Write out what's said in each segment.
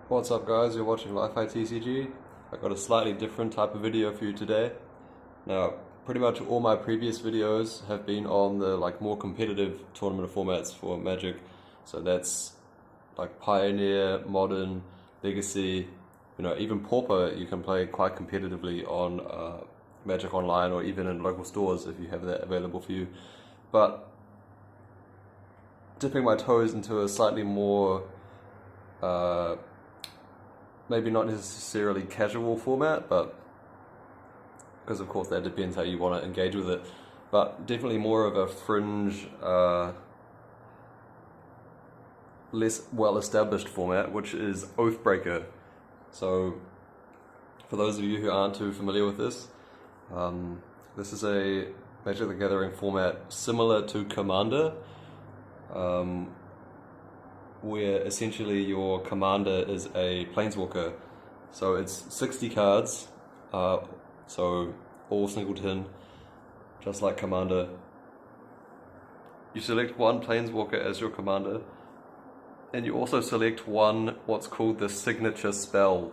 What's up guys, you're watching Li-Fi TCG. I've got a slightly different type of video for you today. Now, pretty much all my previous videos have been on the more competitive tournament formats for Magic. So that's like Pioneer, Modern, Legacy, even Pauper you can play quite competitively on Magic Online or even in local stores if you have that available for you. But dipping my toes into a slightly more maybe not necessarily casual format, but because of course that depends how you want to engage with it, but definitely more of a fringe, less well-established format, which is Oathbreaker. So for those of you who aren't too familiar with this, this is a Magic the Gathering format similar to Commander, where essentially your commander is a planeswalker. So it's 60 cards, so all singleton, just like Commander. You select one planeswalker as your commander, and you also select one what's called the signature spell,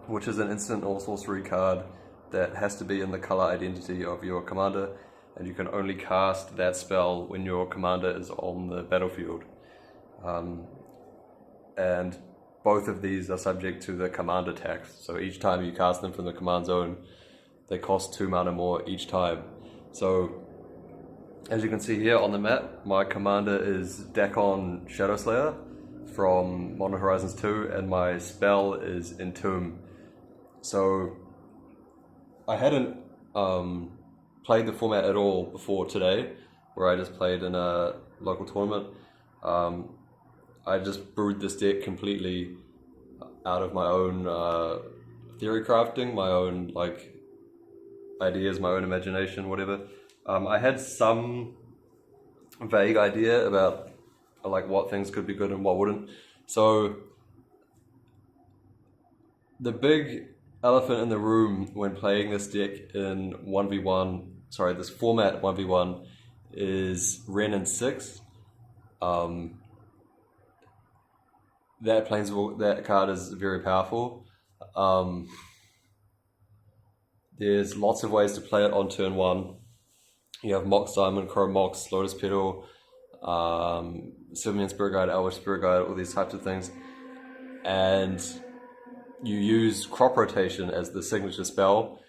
which is an instant or sorcery card that has to be in the color identity of your commander, and you can only cast that spell when your commander is on the battlefield. And both of these are subject to the commander tax. So each time you cast them from the command zone, they cost 2 mana more each time. So as you can see here on the map, my commander is Dakkon Shadowslayer from Modern Horizons 2, and my spell is Entomb. So I hadn't played the format at all before today, where I just played in a local tournament. I just brewed this deck completely out of my own theory crafting, my own ideas, my own imagination, whatever. I had some vague idea about what things could be good and what wouldn't. So the big elephant in the room when playing this deck in 1v1, this format 1v1, is Wrenn and 6. That card is very powerful. There's lots of ways to play it on turn 1. You have Mox Diamond, Crow Mox, Lotus Petal, Sylvan Spirit Guide, Elvish Spirit Guide, all these types of things. And you use Crop Rotation as the signature spell,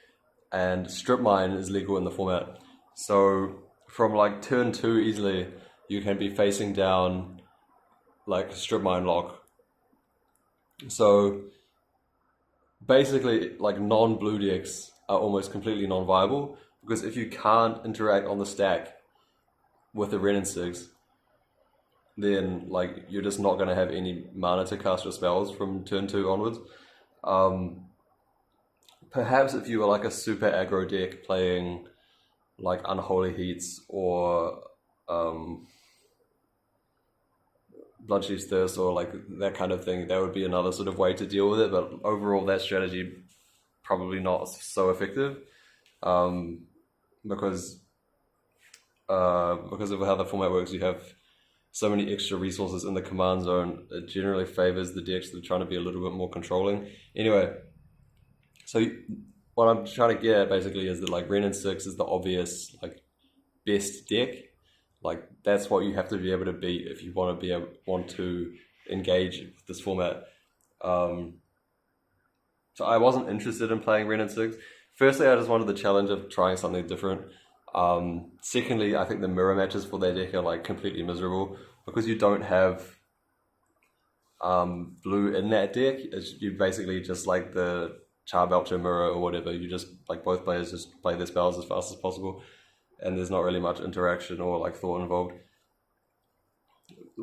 and Strip Mine is legal in the format. So from turn 2 easily, you can be facing down Strip Mine lock. So basically non-blue decks are almost completely non-viable, because if you can't interact on the stack with the Wrenn and 6, then you're just not going to have any mana to cast your spells from turn 2 onwards. Perhaps if you were a super aggro deck playing Unholy Heats or Bloodchief's Thirst or that kind of thing, that would be another sort of way to deal with it. But overall, that strategy probably not so effective, because of how the format works. You have so many extra resources in the command zone. It generally favors the decks that are trying to be a little bit more controlling. Anyway, so what I'm trying to get at basically is that Wrenn and 6 is the obvious best deck. That's what you have to be able to beat if you want to engage with this format. So I wasn't interested in playing Wrenn and 6. Firstly, I just wanted the challenge of trying something different. Secondly, I think the mirror matches for that deck are completely miserable, because you don't have blue in that deck. You basically just the Charbelcher mirror or whatever. You just both players just play their spells as fast as possible, and there's not really much interaction or thought involved.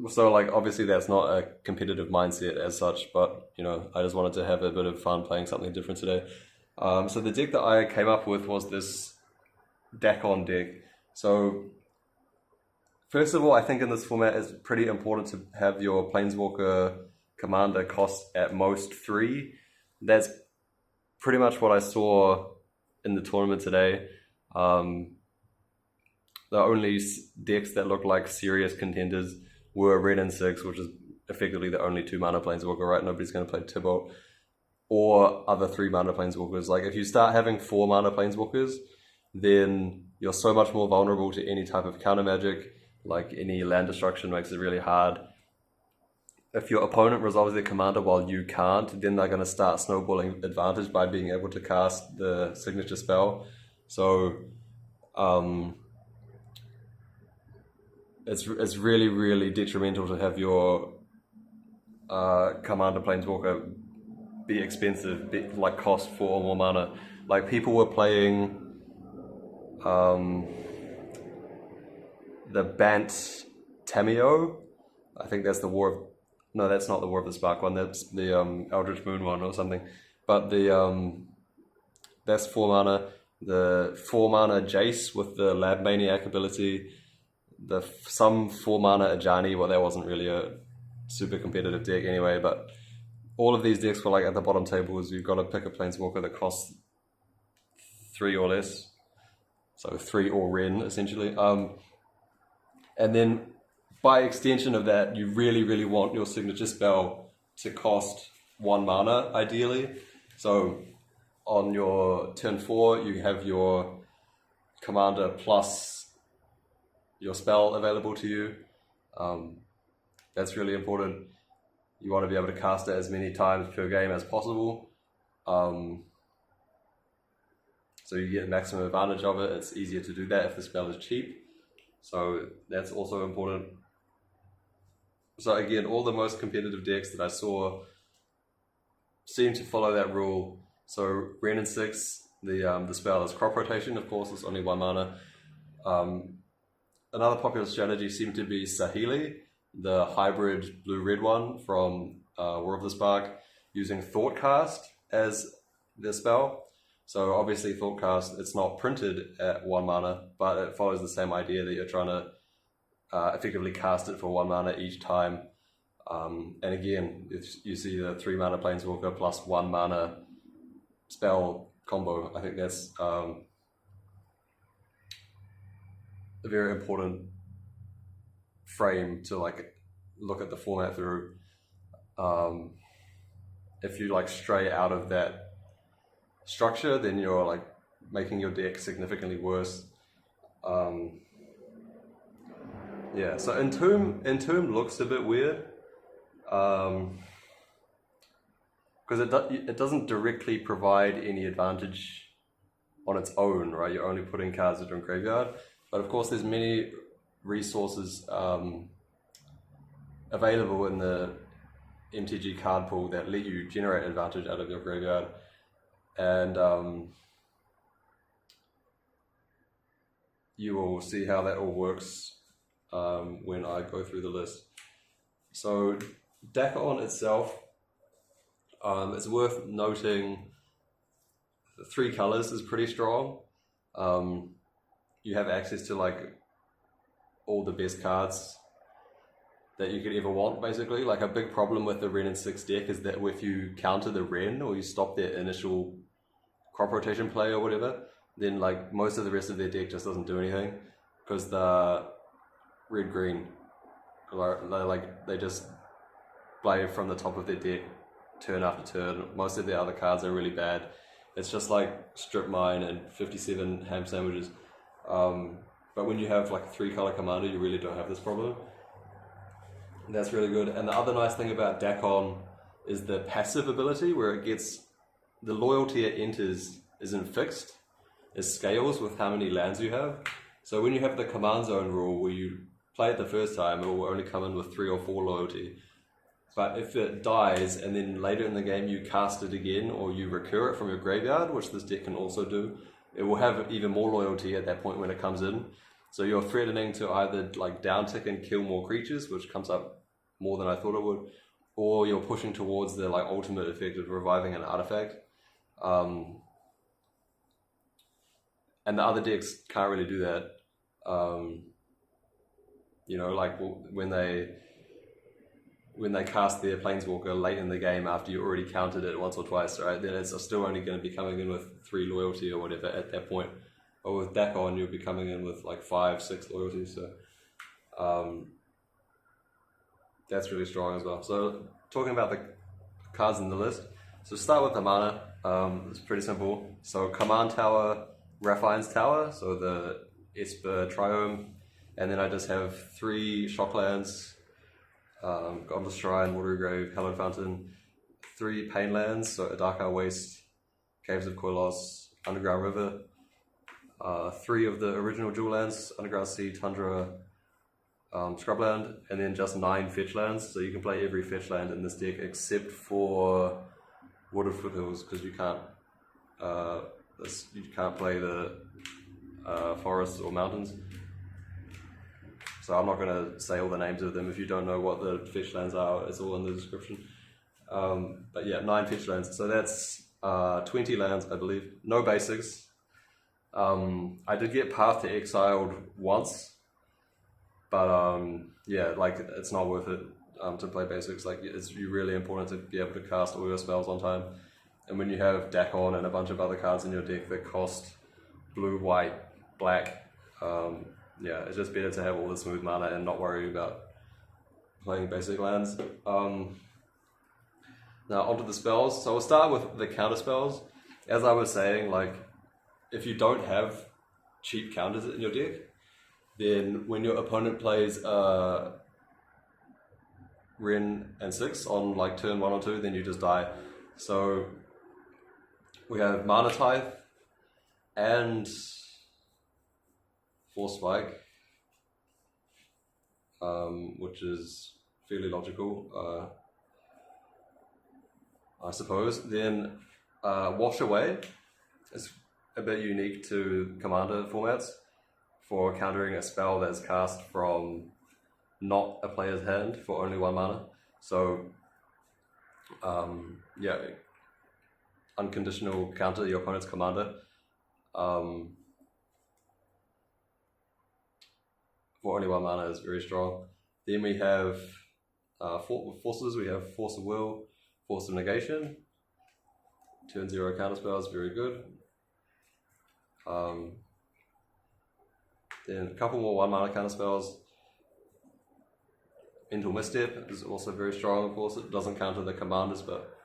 So obviously that's not a competitive mindset as such, but I just wanted to have a bit of fun playing something different today. So the deck that I came up with was this Dakkon deck. So first of all, I think in this format it's pretty important to have your Planeswalker commander cost at most 3. That's pretty much what I saw in the tournament today. The only decks that looked like serious contenders were Wrenn and 6, which is effectively the only 2 mana planeswalker, right? Nobody's going to play Tibalt or other 3 mana planeswalkers. Like if you start having 4 mana planeswalkers, then you're so much more vulnerable to any type of counter magic. Like any land destruction makes it really hard. If your opponent resolves their commander while you can't, then they're going to start snowballing advantage by being able to cast the signature spell. So it's really, really detrimental to have your commander planeswalker be expensive, like cost 4 or more mana. Like people were playing the Bant Tameo. I think that's the War of... No, that's not the War of the Spark one. That's the Eldritch Moon one or something. But the that's 4 mana. The 4 mana Jace with the Lab Maniac ability. Some 4 mana Ajani. Well, that wasn't really a super competitive deck anyway. But all of these decks were like at the bottom tables. You've got to pick a planeswalker that costs 3 or less. So 3 or Wrenn essentially. And then by extension of that, you really, really want your signature spell to cost 1 mana, ideally. So on your turn 4, you have your commander plus your spell available to you. That's really important. You want to be able to cast it as many times per game as possible. So you get maximum advantage of it. It's easier to do that if the spell is cheap. So that's also important. So again, all the most competitive decks that I saw seem to follow that rule. So Wrenn and 6, the spell is crop rotation, of course, it's only 1 mana. Another popular strategy seemed to be Saheeli, the hybrid blue-red one from War of the Spark, using Thoughtcast as their spell. So obviously Thoughtcast, it's not printed at 1 mana, but it follows the same idea that you're trying to effectively cast it for 1 mana each time. And again, if you see the 3 mana planeswalker plus 1 mana spell combo, I think that's a very important frame to like look at the format through. If you like stray out of that structure, then you're like making your deck significantly worse. Yeah, so Entomb looks a bit weird because it doesn't directly provide any advantage on its own, right? You're only putting cards that are in graveyard, but of course there's many resources available in the MTG card pool that let you generate advantage out of your graveyard, and you will see how that all works when I go through the list. So Dakkon itself, it's worth noting the 3 colors is pretty strong. You have access to like all the best cards that you could ever want, basically. Like a big problem with the Wrenn and 6 deck is that if you counter the Wrenn or you stop their initial crop rotation play or whatever, then like most of the rest of their deck just doesn't do anything because the red-green, they just play from the top of their deck turn after turn. Most of the other cards are really bad. It's just like Strip Mine and 57 ham sandwiches. But when you have like a 3-color commander, you really don't have this problem. And that's really good. And the other nice thing about Dakkon is the passive ability, where it gets the loyalty it enters isn't fixed. It scales with how many lands you have. So when you have the command zone rule where you play it the first time, it will only come in with 3 or 4 loyalty. But if it dies and then later in the game you cast it again or you recur it from your graveyard, which this deck can also do, it will have even more loyalty at that point when it comes in. So you're threatening to either like downtick and kill more creatures, which comes up more than I thought it would, or you're pushing towards the like ultimate effect of reviving an artifact. And the other decks can't really do that. You know, like when they cast their Planeswalker late in the game after you already counted it once or twice, right? Then it's still only going to be coming in with 3 loyalty or whatever at that point. Or with Dakkon, you'll be coming in with like 5, 6 loyalty. So, That's really strong as well. So talking about the cards in the list, so start with the mana. It's pretty simple. So Command Tower, Raphine's Tower, so the Esper Triome, and then I just have 3 Shocklands, Godless Shrine, Watery Grave, Hallowed Fountain, 3 Painlands, so Adaka Waste, Caves of Koilos, Underground River, 3 of the original Jewel Lands, Underground Sea, Tundra, Scrubland, and then just 9 fetch lands. So you can play every fetch land in this deck except for Wooded Foothills, because you can't play the forests or mountains. So I'm not going to say all the names of them. If you don't know what the fetch lands are, it's all in the description. But yeah, 9 fetch lands. So that's 20 lands, I believe. No basics. I did get Path to Exiled once. But yeah, like it's not worth it to play basics. Like it's really important to be able to cast all your spells on time. And when you have Dakkon and a bunch of other cards in your deck that cost blue, white, black, yeah, it's just better to have all the smooth mana and not worry about playing basic lands. Now onto the spells. So we'll start with the counterspells. As I was saying, like if you don't have cheap counters in your deck, then when your opponent plays Wrenn and 6 on like turn 1 or 2, then you just die. So we have Mana Tithe and Force Spike, which is fairly logical, I suppose. Then Wash Away is a bit unique to Commander formats for countering a spell that's cast from not a player's hand for only 1 mana. So, yeah, unconditional counter your opponent's commander for only 1 mana is very strong. Then we have forces. We have Force of Will, Force of Negation. Turn 0 counterspells, very good. Then a couple more 1 mana counterspells. Entomb Misstep is also very strong, of course. It doesn't counter the commanders, but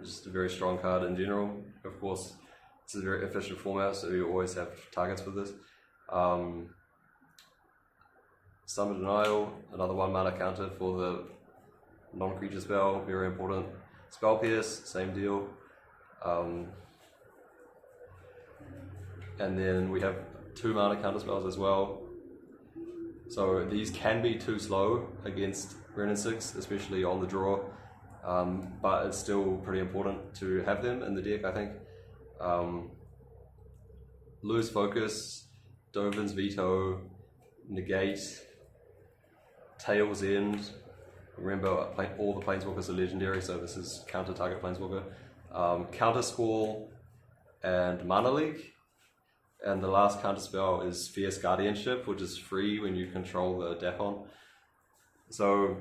just a very strong card in general. Of course, it's a very efficient format, so you always have targets for this. Summon Denial, another 1 mana counter for the non-creature spell, very important. Spell Pierce, same deal. And then we have 2 mana counterspells as well. So these can be too slow against Wrenn and 6, especially on the draw. But it's still pretty important to have them in the deck, I think. Lose Focus, Dovin's Veto, Negate, Tail's End. Remember, all the Planeswalkers are legendary, so this is counter target Planeswalker. Counter Squall and Mana Leak. And the last counter spell is Fierce Guardianship, which is free when you control the Dakkon. So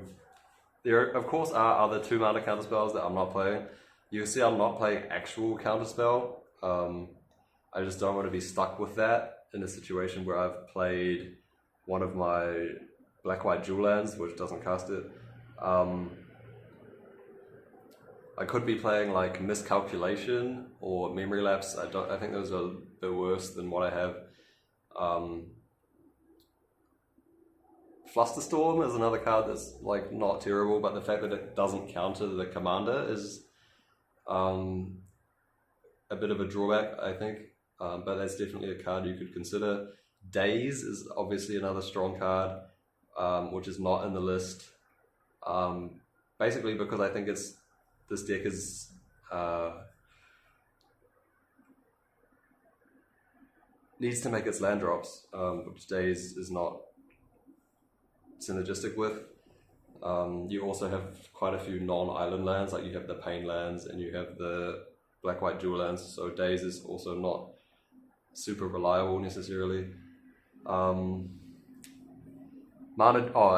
there, of course, are other 2 mana counter spells that I'm not playing. You see, I'm not playing actual counter spell. I just don't want to be stuck with that in a situation where I've played one of my black-white Jewel Lands, which doesn't cast it. I could be playing like Miscalculation or Memory Lapse. I think those are a bit worse than what I have. Flusterstorm is another card that's like not terrible, but the fact that it doesn't counter the commander is a bit of a drawback, I think. But that's definitely a card you could consider. Daze is obviously another strong card, which is not in the list. Basically because I think this deck is needs to make its land drops, which Daze is not synergistic with. You also have quite a few non-island lands, like you have the Pain lands and you have the black-white Jewel lands, so Daze is also not super reliable necessarily. I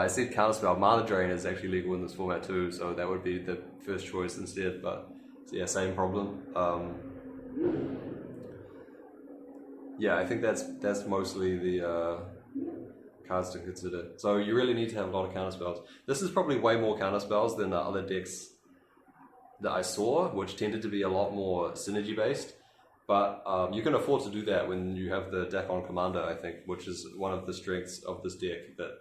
said Counterspell. Mana Drain is actually legal in this format too, so that would be the first choice instead, but so yeah, same problem. Yeah, I think that's mostly the cards to consider. So you really need to have a lot of counterspells. This is probably way more counterspells than the other decks that I saw, which tended to be a lot more synergy based. But you can afford to do that when you have the Dakkon Commander, I think, which is one of the strengths of this deck that,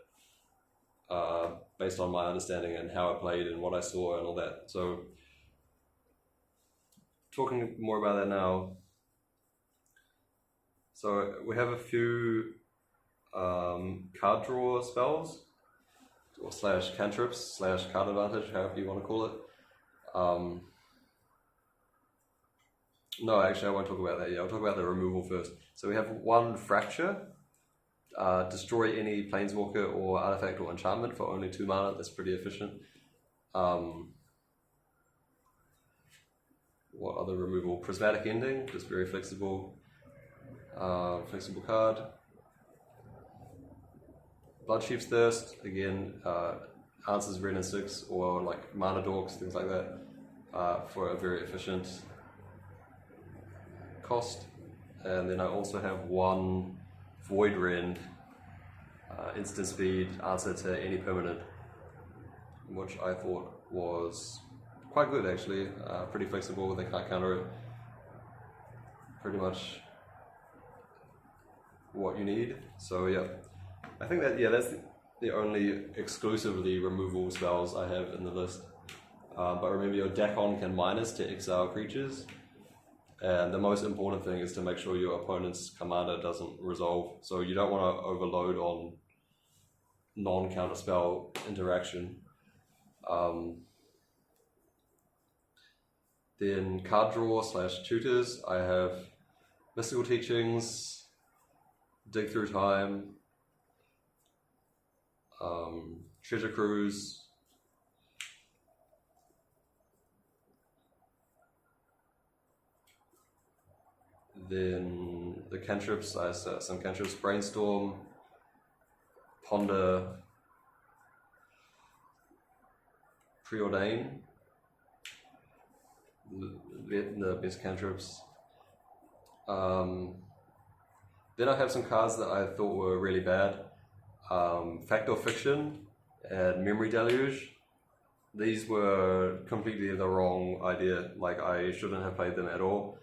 based on my understanding and how it played and what I saw and all that. So, talking more about that now. So we have a few card draw spells, or slash cantrips, slash card advantage, however you want to call it. No, actually I won't talk about that yet. I'll talk about the removal first. So we have one Fracture, destroy any planeswalker or artifact or enchantment for only 2 mana. That's pretty efficient. What other removal? Prismatic Ending, just very flexible. Flexible card. Bloodchief's Thirst, again, answers Wrenn and 6 or like mana dorks, things like that, for a very efficient cost. And then I also have one Void Rend, instant speed, answer to any permanent, which I thought was quite good actually, pretty flexible, they can't counter it. Pretty much what you need. So yeah, I think that, yeah, that's the only exclusively removal spells I have in the list. But remember, your Dakkon can minus to exile creatures, and the most important thing is to make sure your opponent's commander doesn't resolve. So you don't want to overload on non-counterspell interaction. Then card draw slash tutors, I have Mystical Teachings, Dig Through Time, Treasure Cruise, then the cantrips, I have some cantrips, Brainstorm, Ponder, Preordain, the best cantrips. Then I have some cards that I thought were really bad. Fact or Fiction and Memory Deluge. These were completely the wrong idea. Like, I shouldn't have played them at all.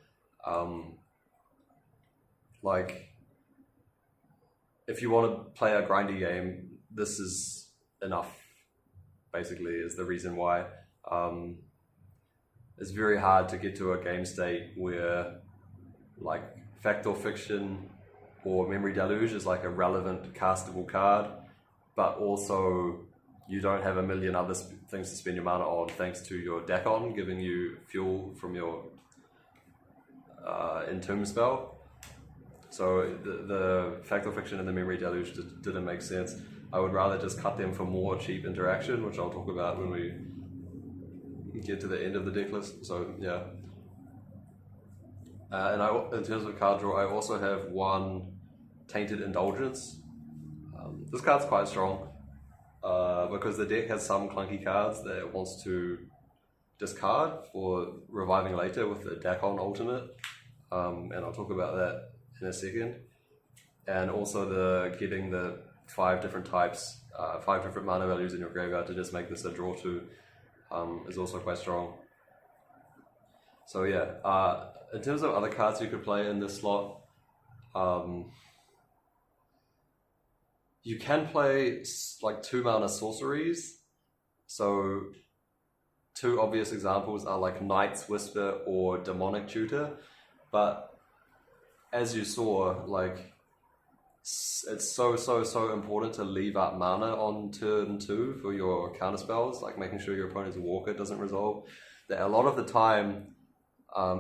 Like, if you want to play a grindy game, this is enough, basically, is the reason why. It's very hard to get to a game state where, like, Fact or Fiction or Memory Deluge is like a relevant castable card, but also you don't have a million other things to spend your mana on thanks to your Dakkon giving you fuel from your Entomb spell. So the Fact or Fiction and the Memory Deluge just didn't make sense. I would rather just cut them for more cheap interaction, which I'll talk about when we get to the end of the deck list. So yeah. And in terms of card draw, I also have one Tainted Indulgence. This card's quite strong because the deck has some clunky cards that it wants to discard for reviving later with the Dakkon ultimate, and I'll talk about that in a second. And also getting the 5 different types, 5 different mana values in your graveyard to just make this a draw 2 is also quite strong. So yeah, in terms of other cards you could play in this slot, you can play like 2 mana sorceries. So 2 obvious examples are like Knight's Whisper or Demonic Tutor, but as you saw, like, it's so important to leave up mana on turn 2 for your counterspells, like making sure your opponent's Walker doesn't resolve. That a lot of the time,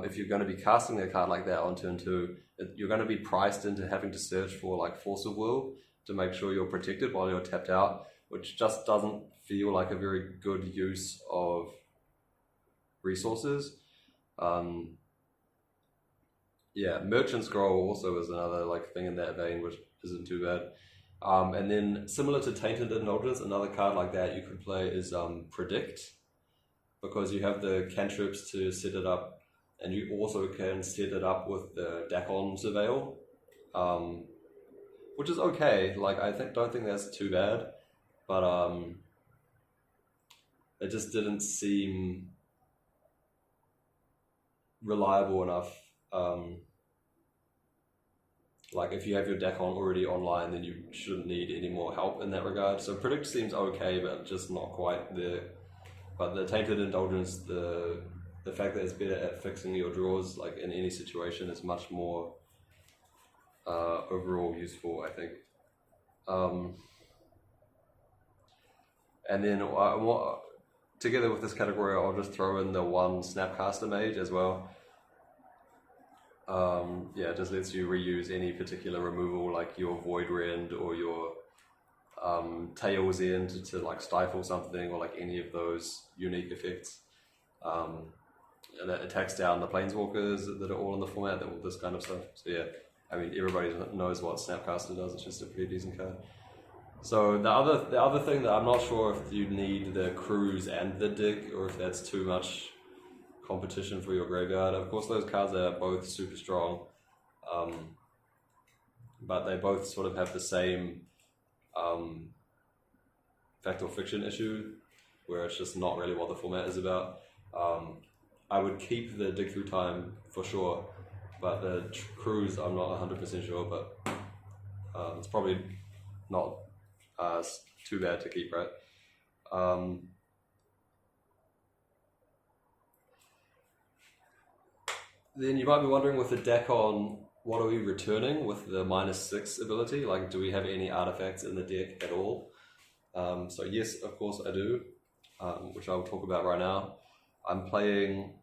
if you're going to be casting a card like that on turn 2, you're going to be priced into having to search for like Force of Will to make sure you're protected while you're tapped out, which just doesn't feel like a very good use of resources. Yeah, Merchant Scroll also is another like thing in that vein, which isn't too bad. And then similar to Tainted Indulgence, another card like that you could play is Predict, because you have the cantrips to set it up, and you also can set it up with the Dakkon Surveil, which is okay. Like I don't think that's too bad, but it just didn't seem reliable enough. Like if you have your Dakkon already online, then you shouldn't need any more help in that regard. So Predict seems okay, but just not quite there. But the Tainted Indulgence, the fact that it's better at fixing your draws, like in any situation, is much more overall useful, I think. And then together with this category, I'll just throw in the one Snapcaster Mage as well. Yeah, it just lets you reuse any particular removal, like your Void Rend or your Tails End to like stifle something, or like any of those unique effects. And it attacks down the Planeswalkers that are all in the format, all this kind of stuff. So yeah, I mean everybody knows what Snapcaster does. It's just a pretty decent card. So the other thing that I'm not sure if you need the Cruise and the Dig, or if that's too much competition for your graveyard. Of course, those cards are both super strong, but they both sort of have the same fact or fiction issue, where it's just not really what the format is about. I would keep the Dig Through Time for sure, but the Cruise I'm not 100% sure, but it's probably not too bad to keep, right? Then you might be wondering, with the Dakkon, what are we returning with the -6 ability? Like, do we have any artifacts in the deck at all? So yes, of course I do, which I'll talk about right now. I'm playing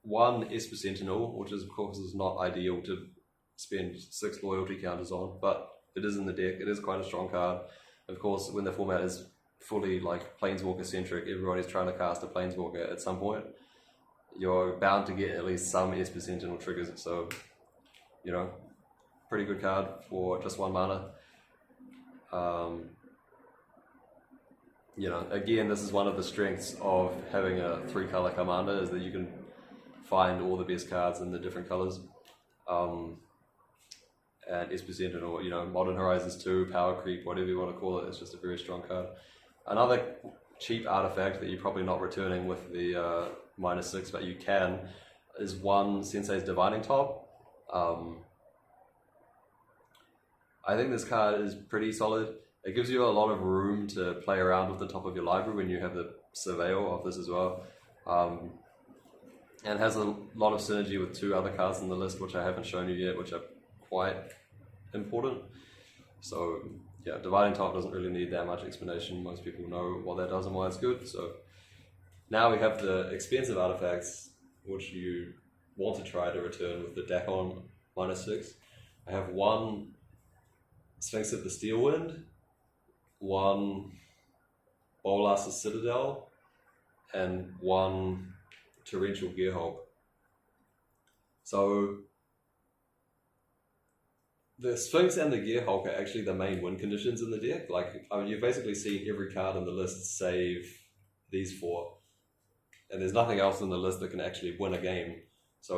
one Esper Sentinel, which is, of course, is not ideal to spend 6 loyalty counters on, but it is in the deck. It is quite a strong card. Of course, when the format is fully like Planeswalker centric, everybody's trying to cast a Planeswalker at some point. You're bound to get at least some Esper Sentinel triggers, so, you know, pretty good card for just 1 mana. You know, again, this is one of the strengths of having a 3-color commander, is that you can find all the best cards in the different colors. And Esper Sentinel, you know, Modern Horizons 2, Power Creep, whatever you want to call it, it's just a very strong card. Another cheap artifact that you're probably not returning with the -6, but you can, is one Sensei's Divining Top. I think this card is pretty solid. It gives you a lot of room to play around with the top of your library when you have the Surveil of this as well. And has a lot of synergy with 2 other cards in the list, which I haven't shown you yet, which are quite important. So yeah, Dividing Top doesn't really need that much explanation. Most people know what that does and why it's good. So now we have the expensive artifacts, which you want to try to return with the Dakkon -6. I have one Sphinx of the Steelwind, one Bolas's Citadel, and one Torrential Gearhulk. So the Sphinx and the Gearhulk are actually the main win conditions in the deck. Like, I mean, you've basically seen every card in the list save these 4. And there's nothing else in the list that can actually win a game. So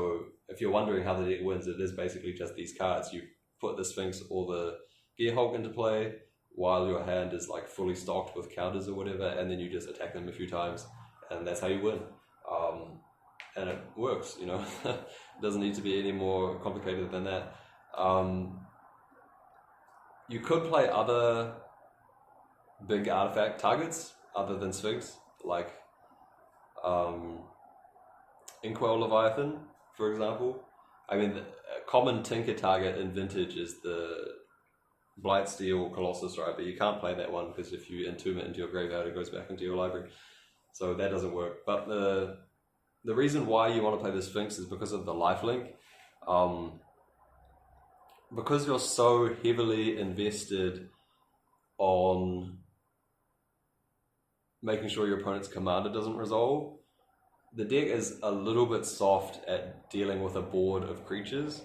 if you're wondering how the deck wins, it is basically just these cards. You put the Sphinx or the Gearhulk into play while your hand is like fully stocked with counters or whatever, and then you just attack them a few times, and that's how you win. And it works, you know. It doesn't need to be any more complicated than that. You could play other big artifact targets other than Sphinx, like Inkwell Leviathan, for example. I mean, a common Tinker target in Vintage is the Blightsteel Colossus, right? But you can't play that one because if you entomb it into your graveyard, it goes back into your library. So that doesn't work. But the reason why you want to play the Sphinx is because of the lifelink. Because you're so heavily invested on making sure your opponent's commander doesn't resolve, the deck is a little bit soft at dealing with a board of creatures.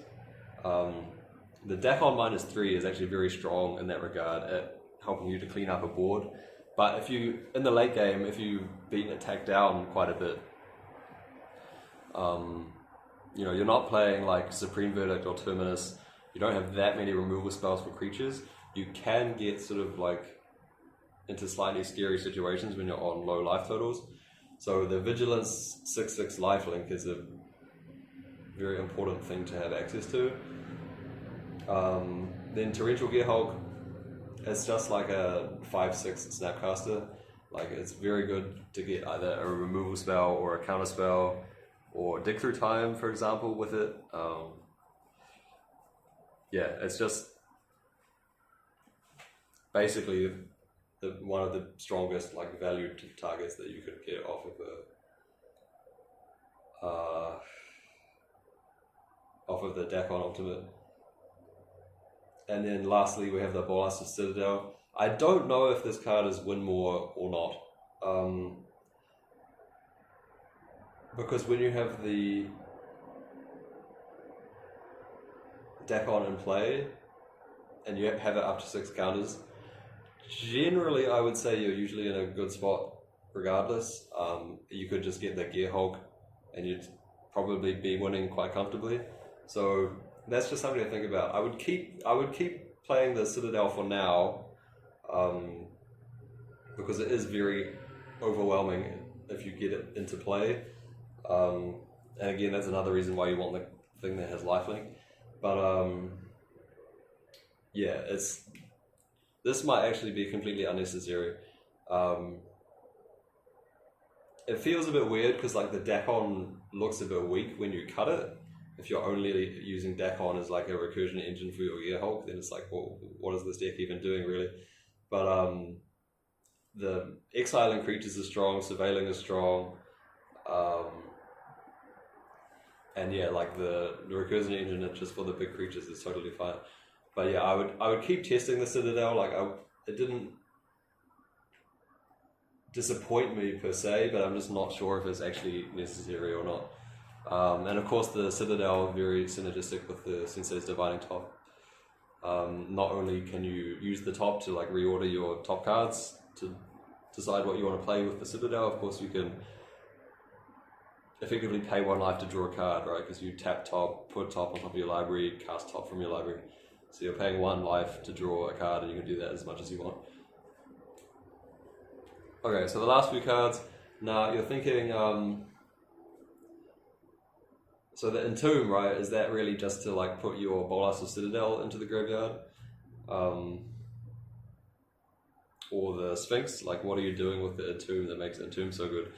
The Dakkon -3 is actually very strong in that regard at helping you to clean up a board. But if you, in the late game, if you beat an attack down quite a bit, you know, you're not playing like Supreme Verdict or Terminus you don't have that many removal spells for creatures, you can get sort of like into slightly scary situations when you're on low life totals. So the Vigilance 6/6 lifelink is a very important thing to have access to. Then Torrential Gearhulk, it's just like a 5/6 Snapcaster. Like, it's very good to get either a removal spell or a counter spell or dig through time, for example, with it. Yeah, it's just basically one of the strongest like valued targets that you could get off of the Dakkon Ultimate. And then lastly, we have the Bolas of Citadel. I don't know if this card is win more or not, because when you have the Dakkon in play and you have it up to 6 counters, generally I would say you're usually in a good spot regardless. You could just get the Gearhulk and you'd probably be winning quite comfortably. So that's just something to think about. I would keep playing the Citadel for now, because it is very overwhelming if you get it into play. And again, that's another reason why you want the thing that has lifelink. But yeah, this might actually be completely unnecessary. It feels a bit weird because like the Dakkon looks a bit weak when you cut it. If you're only using Dakkon as like a recursion engine for your Gearhulk, then it's like, well, what is this deck even doing really? But the exiling creatures is strong, surveilling is strong, and yeah, like the recursion engine just for the big creatures is totally fine. But yeah, I would keep testing the Citadel. Like it didn't disappoint me per se, but I'm just not sure if it's actually necessary or not. And of course the Citadel very synergistic with the Sensei's Divining Top. Not only can you use the top to like reorder your top cards to decide what you want to play with the Citadel, of course you can effectively pay 1 life to draw a card, right? Because you tap top, put top on top of your library, cast top from your library. So you're paying 1 life to draw a card and you can do that as much as you want. Okay, so the last few cards. Now you're thinking, so the Entomb, right, is that really just to like put your Bolas or Citadel into the graveyard? Or the Sphinx? Like, what are you doing with the Entomb that makes Entomb so good?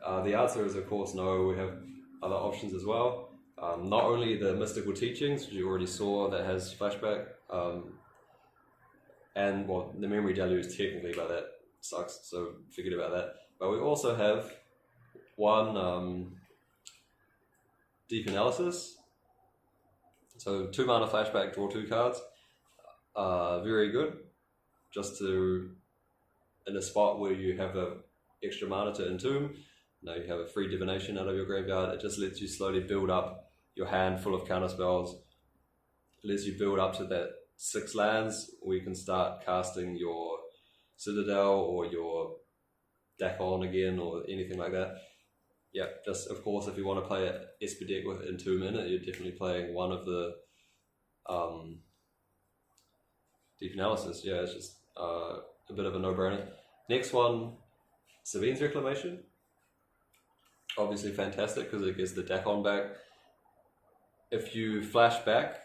The answer is, of course, no. We have other options as well. Not only the Mystical Teachings, which you already saw, that has flashback, and well, the Memory Deluge technically, but that sucks, so forget about that. But we also have one Deep Analysis. So 2 mana flashback, draw 2 cards. Very good. Just to, in a spot where you have a extra mana to Entomb, now you have a free divination out of your graveyard. It just lets you slowly build up your hand full of counterspells. It lets you build up to that 6 lands where you can start casting your Citadel or your Dakkon again or anything like that. Yeah, just of course if you want to play an Esper deck with Entomb in it, you're definitely playing one of the Deep Analysis. Yeah, it's just a bit of a no-brainer. Next one, Sabine's Reclamation. Obviously fantastic because it gets the Dakkon back. If you flash back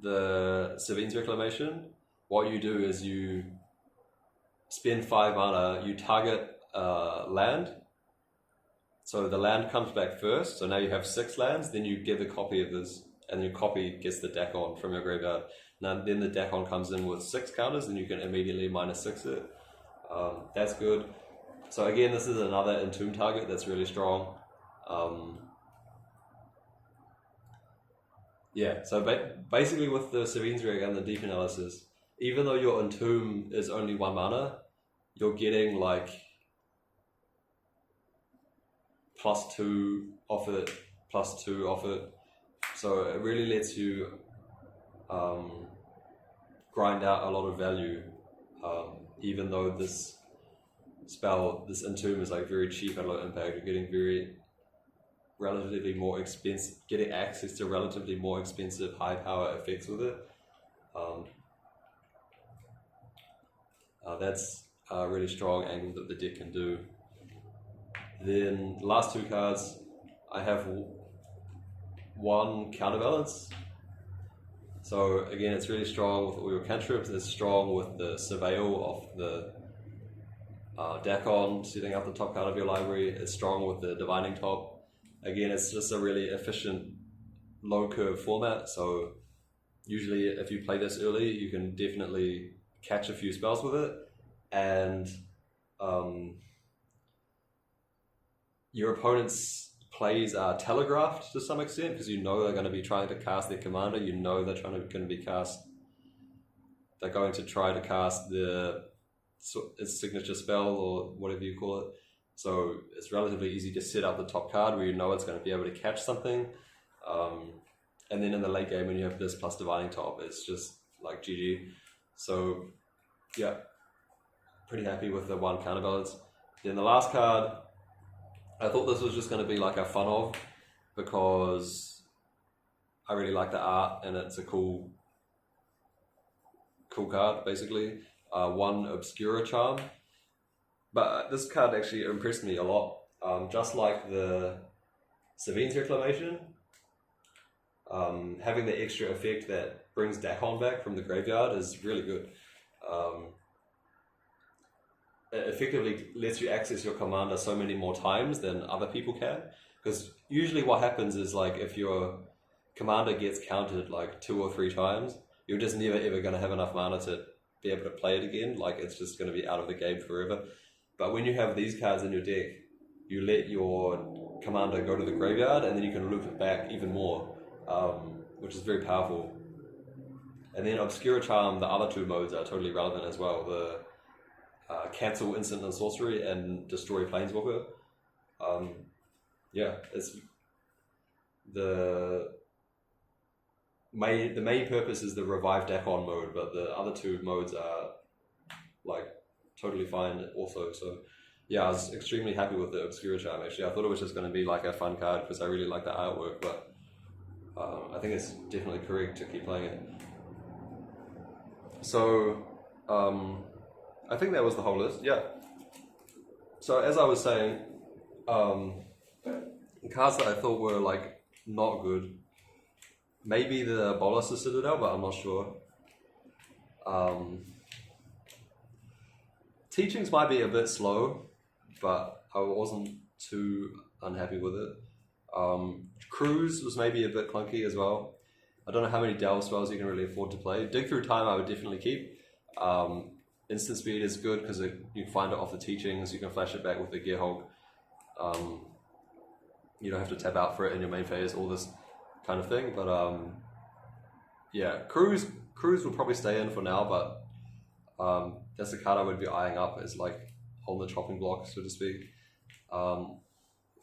the Sabine's Reclamation, what you do is you spend 5 mana, you target land. So the land comes back first, so now you have 6 lands, then you give a copy of this, and your copy gets the Dakkon from your graveyard. Now then the Dakkon comes in with 6 counters, and you can immediately -6 it. That's good. So again, this is another Entomb target that's really strong. Yeah, so basically with the Sabine's Reg and the Deep Analysis, even though your Entomb is only 1 mana, you're getting like +2 off it, +2 off it. So it really lets you grind out a lot of value, even though this spell, this Entomb is like very cheap at low impact. You're getting very relatively more expensive, getting access to relatively more expensive high power effects with it. That's a really strong angle that the deck can do. Then the last 2 cards, I have 1 Counterbalance. So again, it's really strong with all your cantrips. It's strong with the Surveil of the Dakkon, setting up the top card of your library. It's strong with the Divining Top. Again, it's just a really efficient low curve format. So usually if you play this early, you can definitely catch a few spells with it. And your opponent's plays are telegraphed to some extent because you know they're going to be trying to cast their commander. You know they're going to try to cast its signature spell or whatever you call it. So it's relatively easy to set up the top card where you know it's going to be able to catch something. And then in the late game when you have this plus Divining Top, it's just like GG. So yeah, pretty happy with the 1 Counterbalance. Then the last card, I thought this was just going to be like a fun of, because I really like the art and it's a cool card basically. 1 Obscura Charm, but this card actually impressed me a lot. Just like the Savine's Reclamation, having the extra effect that brings Dakkon back from the graveyard is really good. It effectively lets you access your commander so many more times than other people can, because usually what happens is, like, if your commander gets countered like 2 or 3 times, you're just never ever going to have enough mana to be able to play it again. Like, it's just going to be out of the game forever. But when you have these cards in your deck, you let your commander go to the graveyard and then you can loop it back even more, which is very powerful. And then Obscura Charm, the other 2 modes are totally relevant as well. The cancel instant and sorcery and destroy planeswalker. Yeah, it's the main purpose is the revive Dakkon mode, but the other 2 modes are like totally fine also. So yeah, I was extremely happy with the Obscura Charm actually. I thought it was just going to be like a fun card because I really like the artwork, but I think it's definitely correct to keep playing it. So I think that was the whole list, yeah. So as I was saying, the cards that I thought were like not good, maybe the Bolas' Citadel, but I'm not sure. Teachings might be a bit slow, but I wasn't too unhappy with it. Cruise was maybe a bit clunky as well. I don't know how many delve spells you can really afford to play. Dig Through Time I would definitely keep. Instant Speed is good because you can find it off the teachings, you can flash it back with the Gear Hulk. You don't have to tap out for it in your main phase, all this kind of thing. But yeah, Cruise will probably stay in for now, but that's the card I would be eyeing up as like on the chopping block, so to speak.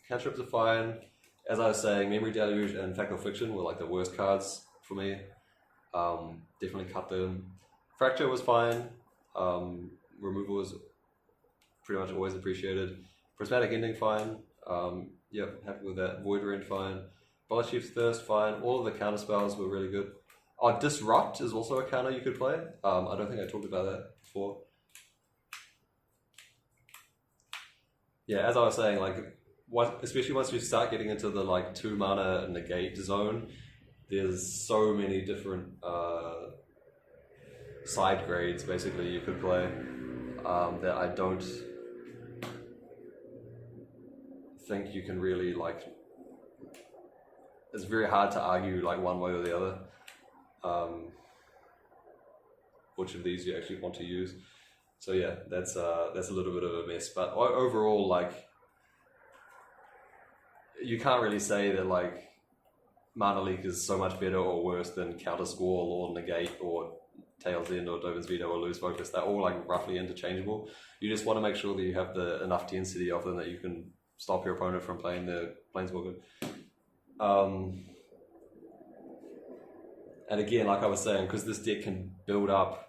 Cantrips are fine. As I was saying, Memory Deluge and Fact or Fiction were like the worst cards for me. Definitely cut them. Fracture was fine. Removal was pretty much always appreciated. Prismatic Ending, fine. Yep, happy with that. Void Rend, fine. Bolas Chief's Thirst, fine. All of the counter spells were really good. Oh, Disrupt is also a counter you could play. I don't think I talked about that before. Yeah, as I was saying, like, especially once you start getting into the like 2 mana negate zone, there's so many different side grades basically you could play that I don't think you can really like. It's very hard to argue like one way or the other which of these you actually want to use. So yeah, that's a little bit of a mess, but overall, like, you can't really say that like Mana Leak is so much better or worse than Counter Squall or Negate or Tail's End or Dovin's Veto or Lose Focus. They're all like roughly interchangeable. You just want to make sure that you have enough density of them that you can stop your opponent from playing the Planeswalker. And again, like I was saying, because this deck can build up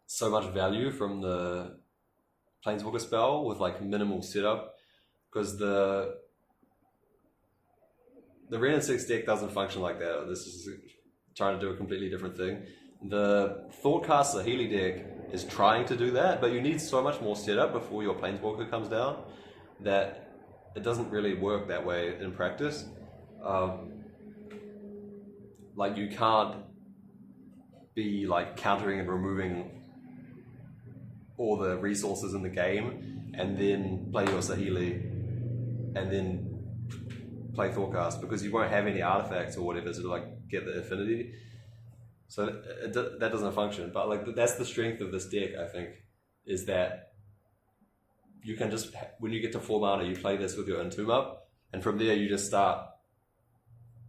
so much value from the Planeswalker spell with like minimal setup, because the the Wrenn and 6 deck doesn't function like that. This is trying to do a completely different thing. The Thoughtcast Saheeli deck is trying to do that, but you need so much more setup before your Planeswalker comes down that it doesn't really work that way in practice. Like you can't be like countering and removing all the resources in the game and then play your Saheeli and then play Thoughtcast, because you won't have any artifacts or whatever to like get the affinity. So that doesn't function. But like that's the strength of this deck, I think, is that you can just, when you get to 4 mana, you play this with your Entomb up, and from there you just start,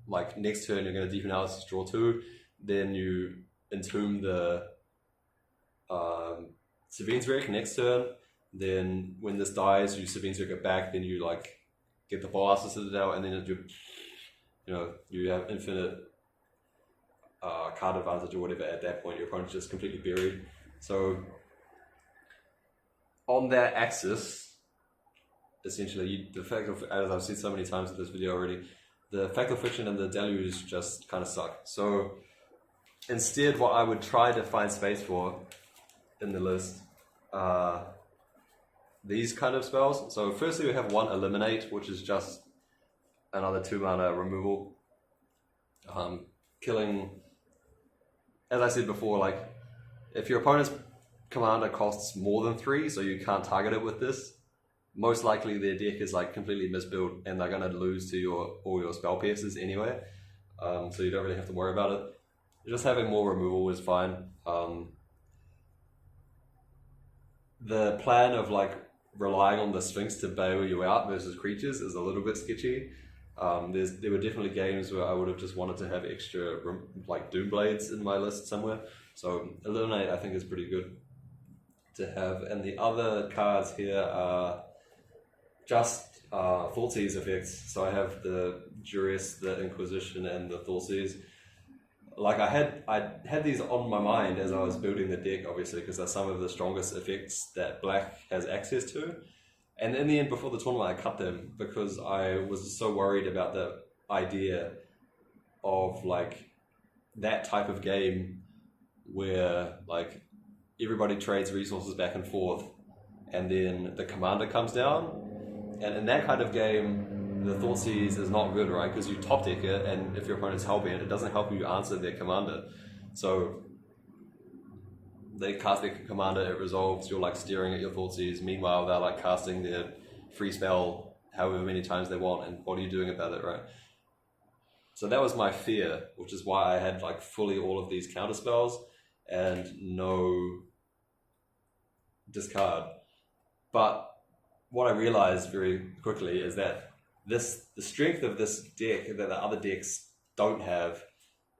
like next turn you're going to Deep Analysis, draw 2, then you Entomb the Savine's Wreck next turn, then when this dies you Savine's Wreck it back, then you like get the Ballmaster Citadel, and then you have infinite card advantage or whatever. At that point your opponent's just completely buried. So on that axis, essentially, the fact of, as I've said so many times in this video already, the Fatal Fiction and the Deluge just kind of suck. So instead, what I would try to find space for in the list are these kind of spells. So firstly we have 1 Eliminate, which is just another 2 mana removal. Killing, as I said before, like if your opponent's commander costs more than 3, so you can't target it with this, most likely their deck is like completely misbuilt and they're going to lose to all your spell pierces anyway. So you don't really have to worry about it. Just having more removal is fine. The plan of like relying on the Sphinx to bail you out versus creatures is a little bit sketchy. There were definitely games where I would have just wanted to have extra like Doomblades in my list somewhere. So Eliminate I think is pretty good to have. And the other cards here are just Thoughtseize effects. So I have the Jurist, the Inquisition, and the Thoughtseize. Like I had these on my mind as I was building the deck, obviously, because they're some of the strongest effects that Black has access to. And in the end, before the tournament, I cut them because I was so worried about the idea of like that type of game where like everybody trades resources back and forth and then the commander comes down. And in that kind of game, the Thoughtseize is not good, right? Because you top deck it, and if your opponent's hellbent, it doesn't help you answer their commander. So they cast their commander, it resolves, you're like staring at your Thoughtseize. Meanwhile, they're like casting their free spell however many times they want, and what are you doing about it, right? So that was my fear, which is why I had like fully all of these counterspells and no discard. But what I realized very quickly is that the strength of this deck that the other decks don't have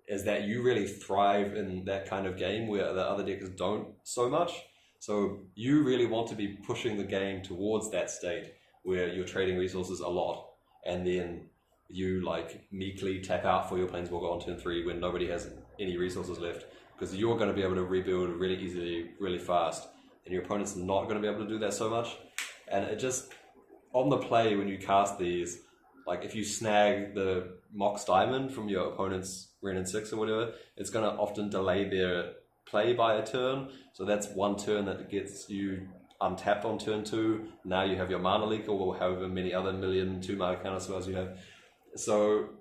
is that you really thrive in that kind of game where the other decks don't so much. So you really want to be pushing the game towards that state where you're trading resources a lot, and then you like meekly tap out for your Planeswalker on turn 3 when nobody has any resources left, because you're going to be able to rebuild really easily, really fast, and your opponent's not going to be able to do that so much. And it just, on the play when you cast these, like if you snag the Mox Diamond from your opponent's Wrenn and 6 or whatever, it's going to often delay their play by a turn. So that's 1 turn that gets you untapped on turn 2. Now you have your mana leak or however many other million 2 mana counterspells you have. So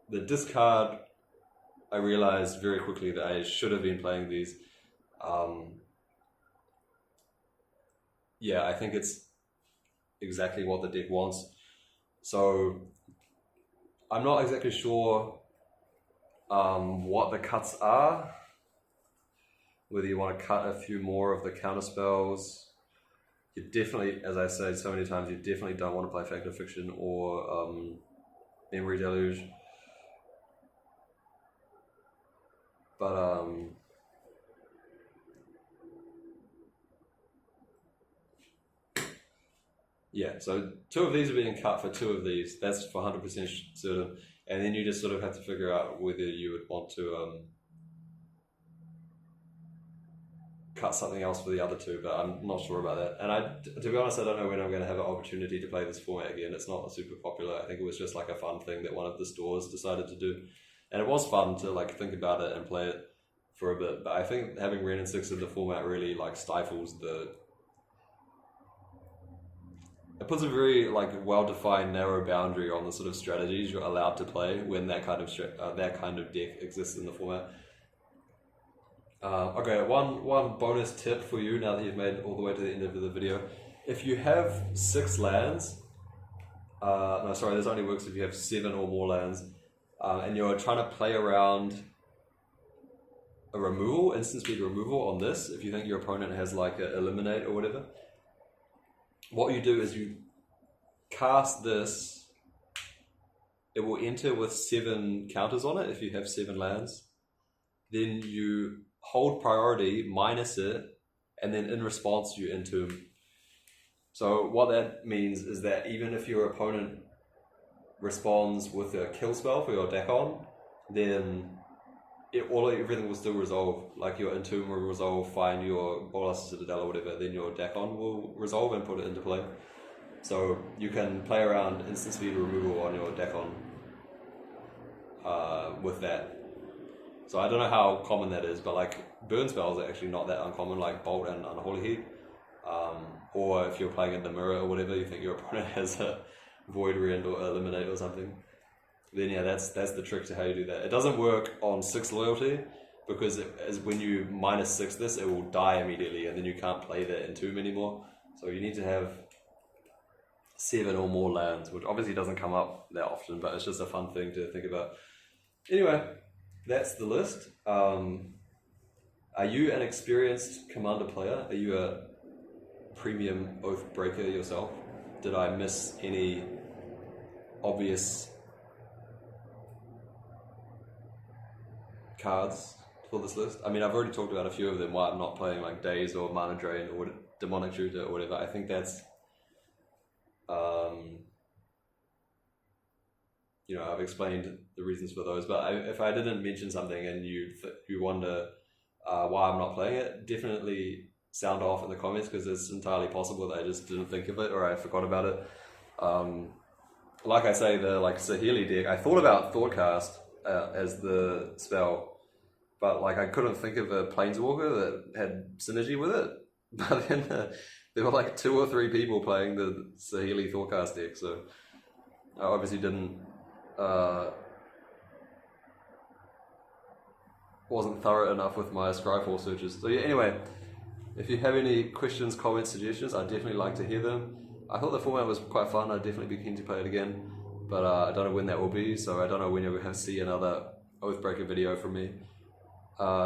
the discard, I realized very quickly that I should have been playing these. Yeah, I think it's exactly what the deck wants. So I'm not exactly sure what the cuts are. Whether you want to cut a few more of the counterspells. You definitely, as I said so many times, you definitely don't want to play Fact or Fiction or Memory Deluge. But yeah, so 2 of these are being cut for 2 of these. That's for 100% certain. And then you just sort of have to figure out whether you would want to cut something else for the other two, but I'm not sure about that. And to be honest, I don't know when I'm going to have an opportunity to play this format again. It's not super popular. I think it was just like a fun thing that one of the stores decided to do, and it was fun to like think about it and play it for a bit. But I think having Wrenn and 6 in the format really like stifles the. It puts a very like well-defined narrow boundary on the sort of strategies you're allowed to play when that kind of deck exists in the format. Okay, one bonus tip for you now that you've made it all the way to the end of the video. If you have 6 lands, no sorry, this only works if you have 7 or more lands, and you're trying to play around a removal, instant speed removal on this, if you think your opponent has like a eliminate or whatever, what you do is you cast this, it will enter with 7 counters on it if you have 7 lands, then you hold priority, minus it, and then in response you Entomb. So what that means is that even if your opponent responds with a kill spell for your Dakkon, then everything will still resolve. Like your Entomb will resolve, find your Godless Citadel or whatever, then your Dakkon will resolve and put it into play. So you can play around instant speed removal on your Dakkon with that. So I don't know how common that is, but like burn spells are actually not that uncommon, like Bolt and Unholy Heat. Or if you're playing in the mirror or whatever, you think your opponent has a Void Rend or Eliminate or something, then yeah, that's the trick to how you do that. It doesn't work on 6 loyalty, because when you -6 this, it will die immediately, and then you can't play that Entomb anymore. So you need to have 7 or more lands, which obviously doesn't come up that often, but it's just a fun thing to think about. Anyway, that's the list. Are you an experienced Commander player? Are you a premium Oathbreaker yourself? Did I miss any obvious cards for this list? I mean, I've already talked about a few of them, why I'm not playing like Daze or Mana Drain or Demonic Shooter or whatever. I think that's you know, I've explained the reasons for those, but if I didn't mention something and you wonder why I'm not playing it, definitely sound off in the comments, because it's entirely possible that I just didn't think of it or I forgot about it. Like I say, the like Saheeli deck, I thought about Thoughtcast as the spell, but like I couldn't think of a Planeswalker that had synergy with it. But then there were like 2 or 3 people playing the Saheeli Thoughtcast deck, so I obviously wasn't thorough enough with my Scryfall searches. So yeah, anyway, if you have any questions, comments, suggestions, I'd definitely like to hear them. I thought the format was quite fun. I'd definitely be keen to play it again, but I don't know when that will be, so I don't know when you'll have to see another Oathbreaker video from me.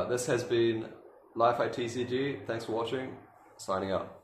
This has been Life at TCG. Thanks for watching. Signing out.